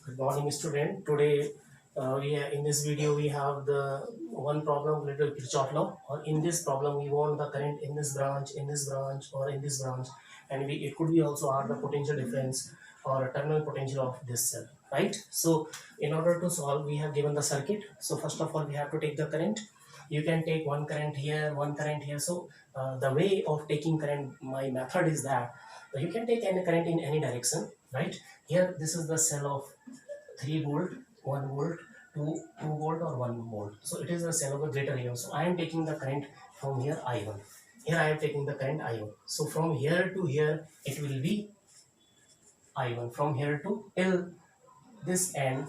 Good morning, student. Today, in this video, we have the one problem related to Kirchhoff law. Or in this problem, we want the current in this branch, or in this branch, and it could be also are the potential difference or a terminal potential of this cell, right? So, in order to solve, we have given the circuit. So, first of all, we have to take the current. You can take one current here, one current here. So, the way of taking current, my method is that you can take any current in any direction, right? Here, this is the cell of 3 volt, 1 volt, 2 volt or 1 volt. So it is a cell of a greater EM. So I am taking the current from here I1. Here I am taking the current I1. So from here to here it will be I1. From here to till this end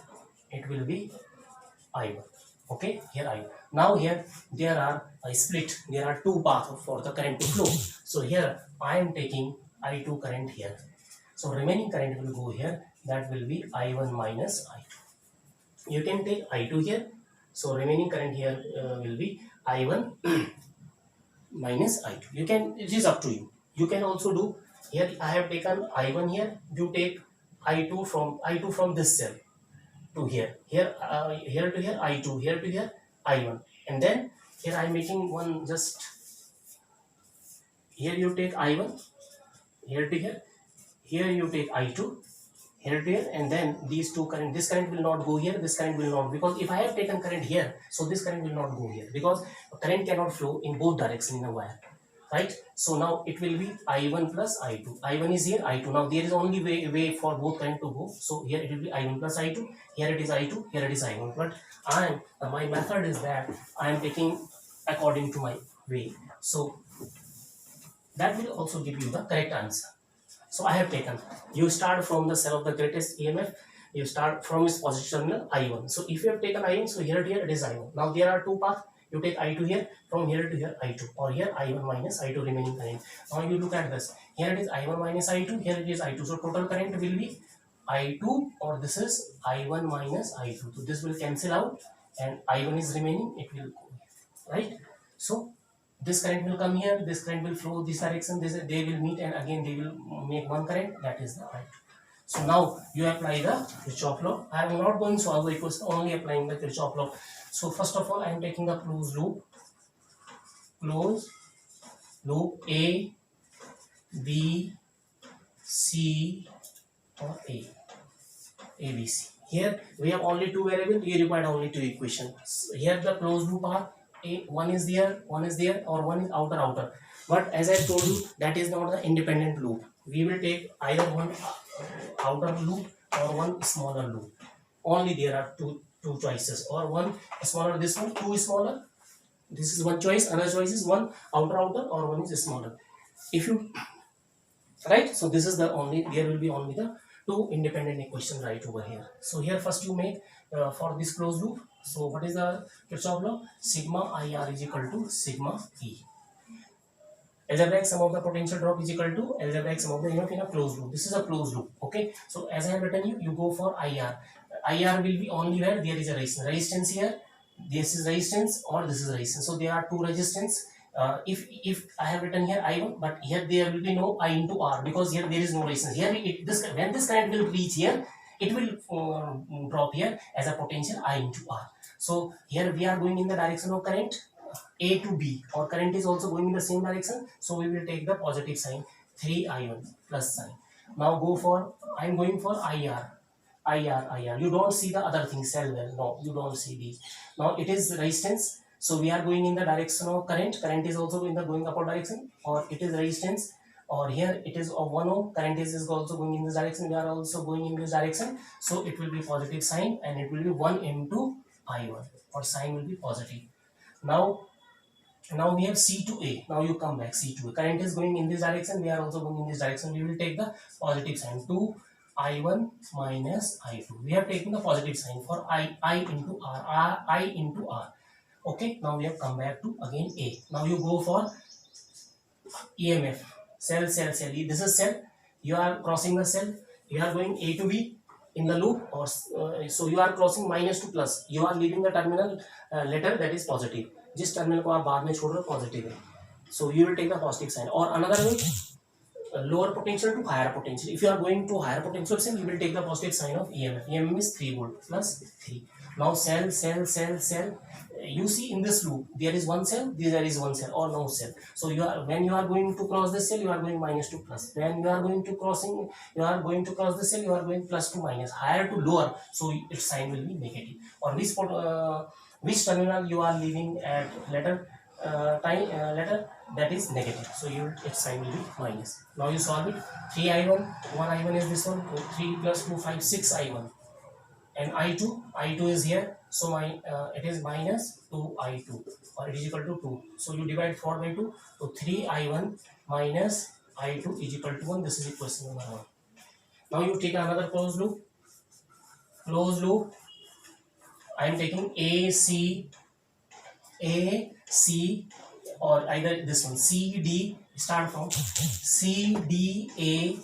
it will be I1. Okay, here I1. Now here there are a split. There are two paths for the current to flow. So here I am taking I2 current here. So remaining current will go here. That will be I1 minus I2. You can take I2 here. So remaining current here will be I1 minus I2. You can, it is up to you. You can also do here. I have taken I1 here. You take I2 from this cell to here. Here to here I2. Here to here I1. And then here I am making one just. Here you take I1. Here to here. Here you take I2. Here to here, and then these two current, this current will not go here, this current will not, because if I have taken current here, so this current will not go here, because current cannot flow in both directions in a wire, right? So now it will be I1 plus I2. I1 is here, I2. Now there is only way for both current to go. So here it will be I1 plus I2. Here it is I2. Here it is I1. But my method is that I am taking according to my way. So that will also give you the correct answer. So I have taken, you start from the cell of the greatest EMF, you start from its positive terminal I1. So if you have taken I1, so here to here it is I1. Now there are two paths, you take I2 here, from here to here I2, or here I1 minus I2 remaining current. Now you look at this, here it is I1 minus I2, here it is I2. So total current will be I2, or this is I1 minus I2. So this will cancel out and I1 is remaining, it will go here, right? So this current will come here, this current will flow this direction, they will meet and again they will make one current, that is the right. So now you apply the Kirchhoff law. I am not going to solve the equation, only applying the Kirchhoff law. So first of all I am taking the closed loop A, B, C or ABC. Here we have only two variables, you require only two equations. Here the closed loop are one is there, or one is outer. But as I told you, that is not the independent loop. We will take either one outer loop or one smaller loop. Only there are two choices, or one smaller, this one, two smaller. This is one choice. Another choice is one outer, or one is smaller. If you right, so this is the only, there will be only the two independent equation right over here. So here first you make for this closed loop. So what is the Kirchhoff law? Sigma IR is equal to sigma E. Algebraic sum of the potential drop is equal to algebraic sum of the EMF in a closed loop. This is a closed loop. Okay. So as I have written you go for IR. IR will be only where there is a resistance. Resistance here, this is resistance or this is resistance. So there are two resistance. If I have written here I1, but here there will be no I into R, because here there is no resistance. Here when this current will reach here, it will drop here as a potential I into R. So here we are going in the direction of current A to B, or current is also going in the same direction. So we will take the positive sign, 3I1 plus sign. Now go for, I am going for IR. You don't see the other things, cell well. No, you don't see these. Now it is resistance. So we are going in the direction of current. Current is also in the going upward direction, or it is resistance, or here it is of 1 ohm. Current is also going in this direction. We are also going in this direction. So it will be positive sign, and it will be 1 into I1, or sign will be positive. Now we have C to A. Now you come back, C to A. Current is going in this direction. We are also going in this direction. We will take the positive sign, 2 I1 minus I2. We have taken the positive sign for I into R, I into R. Okay, now we have come back to again A. Now you go for EMF, cell. This is cell. You are crossing the cell. You are going A to B in the loop, or so you are crossing minus to plus. You are leaving the terminal letter that is positive. जिस terminal को आप बाद में छोड़ रहे हो positive है, so you will take the positive sign. Or another way, lower potential to higher potential. If you are going to higher potential cell, you will take the positive sign of EMF. EMF is 3 volt plus 3. Now cell. You see in this loop there is one cell, there is one cell or no cell. So you are, when you are going to cross this cell, you are going minus to plus. When you are going to cross this cell, you are going plus to minus, higher to lower. So its sign will be negative. Or which terminal you are leaving at later letter, that is negative. So its sign will be minus. Now you solve it. 3i1, 1i1 is this one. 3 plus 2, 5, 6i1. And I2 is here, so it is minus 2i2, or it is equal to 2. So you divide 4 by 2, so 3i1 minus I2 is equal to 1. This is equation number 1. Now you take another closed loop. I am taking AC, or either this one, CD, start from CDA,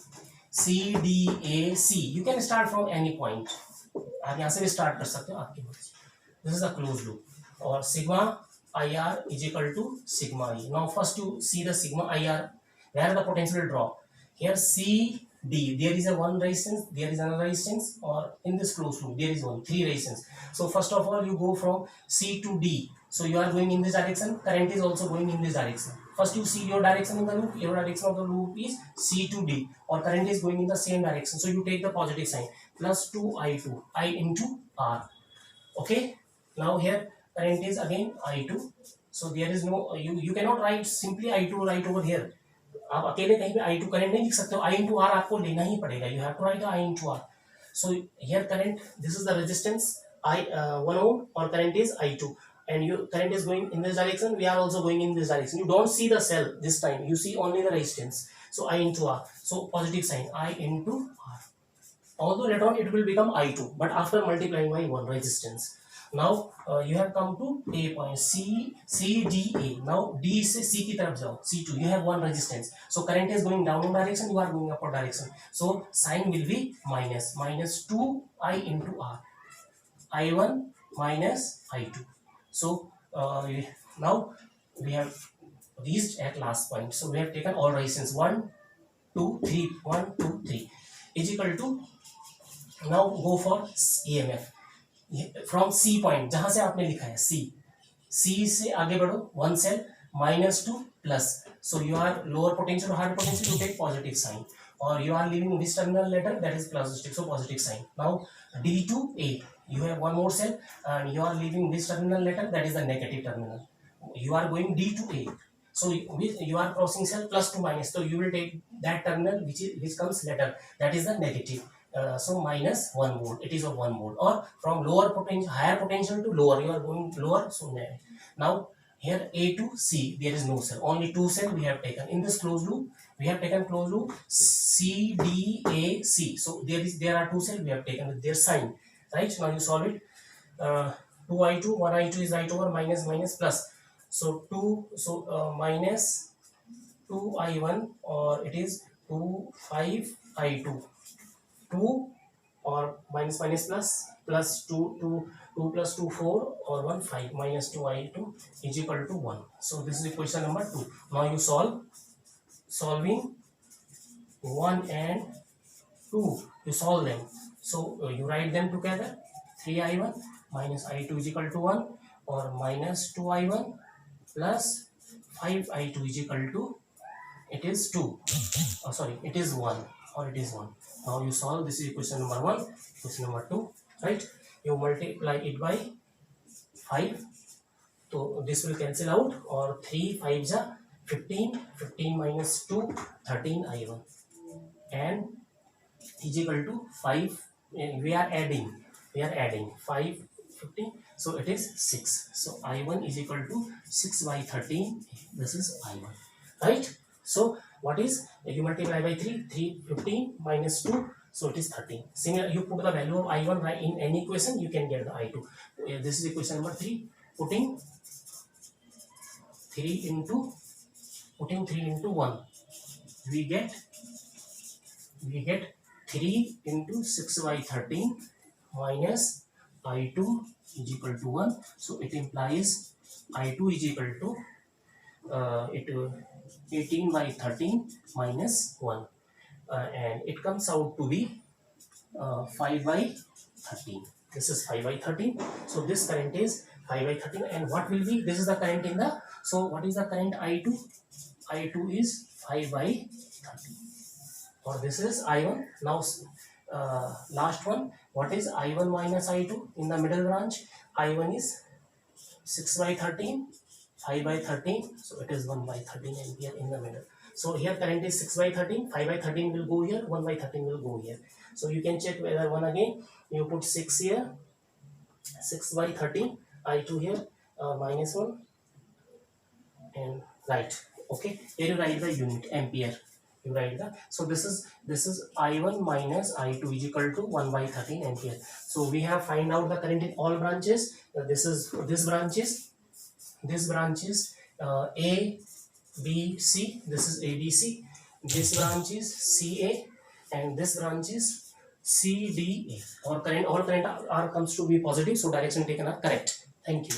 C. You can start from any point. आप यहाँ से भी start कर सकते हो, आपकी मर्जी. This is a close loop. और sigma IR is equal to sigma E. Now first you see the sigma IR, where the potential will drop. Here CD, there is a one resistance, there is another resistance, or in this closed loop there is 3 resistance. So first of all you go from C to D. So you are going in this direction, current is also going in this direction. First you see your direction in the loop, your direction of the loop is C to D, or current is going in the same direction. So you take the positive sign, plus 2I2, I into R. Okay, now here current is again I2. So there is no, you cannot write simply I2 right over here. आप अकेले कहीं पे I2 current नहीं लिख सकते हो. I into R आपको लेना ही पड़ेगा. You have to write I into R. So here current, this is the resistance I 1 ohm, or current is I2, and your current is going in this direction. We are also going in this direction. You don't see the cell this time. You see only the resistance. So I into R. So positive sign, I into R. Although later on it will become I2, but after multiplying by 1 resistance. Now you have come to A point, CDA. Now D से C की तरफ जाओ, C2. You have 1 resistance. So current is going downward direction, you are going upward direction. So sign will be minus 2I into R. I1 minus I2. So now we have reached at last point. So we have taken all resistance 1, 2, 3, 1, 2, 3 is equal to. Now go for EMF from C point, जहां से आपने लिखा है C से आगे बढ़ो, 1 cell, minus to plus. So you are lower potential or higher potential, you take positive sign, or you are leaving this terminal later, that is plus, so positive sign. Now D to A, you have 1 more cell, and you are leaving this terminal later, that is the negative terminal. You are going D to A. So you are crossing cell plus to minus, so you will take that terminal which comes later, that is the negative. So minus 1 volt, it is of 1 volt. Or from lower potential, higher potential to lower, you are going lower. So now here A to C, there is no cell, only 2 cell we have taken. In this closed loop, we have taken closed loop C, D, A, C. So there are 2 cells we have taken with their sign, right? Now you solve it. 2I2, 1I2 is right over, minus plus. So minus 2I1, or it is 5I2. 2 or minus plus 2 plus 2 4, or 1 5, minus 2I2 is equal to 1. So this is equation number 2. Now you solving 1 and 2, you solve them. So you write them together. 3I1 minus I2 is equal to 1, or minus 2I1 plus 5I2 is equal to, it is 2. Oh, sorry, it is 1, or it is 1. Now you solve. This is equation number 1, equation number 2, right? You multiply it by 5, so this will cancel out, or 3 5 ja 15, 15 minus 2, 13I1, and is equal to 5. We are adding 5, 15, so it is 6. So I1 is equal to 6 by 13. This is I1, right? So what is, you multiply by 3, 15 minus 2, so it is 13. Similar, you put the value of I1 right in any equation, you can get the I2. This is equation number 3. Putting 3 into 1, we get 3 into 6 by 13 minus I2 is equal to 1. So it implies I2 is equal to 18 by 13 minus 1, and it comes out to be 5 by 13. This is 5 by 13. So this current is 5 by 13, and what will be, this is the current in the, so what is the current I2? I2 is 5 by 13, or this is I1. Now last one, what is I1 minus I2 in the middle branch? I1 is 6 by 13, 5 by 13, so it is 1 by 13 ampere in the middle. So here current is 6 by 13, 5 by 13 will go here, 1 by 13 will go here. So you can check whether one again, you put 6 here, 6 by 13, I2 here, minus 1, and right. Okay, here you write the unit ampere. You write the, so this is I1 minus I2 is equal to 1 by 13 ampere. So we have find out the current in all branches. This branch is A, B, C. This is A, B, C. This branch is CA, and this branch is CDA. All current are comes to be positive, so direction taken are correct. Thank you.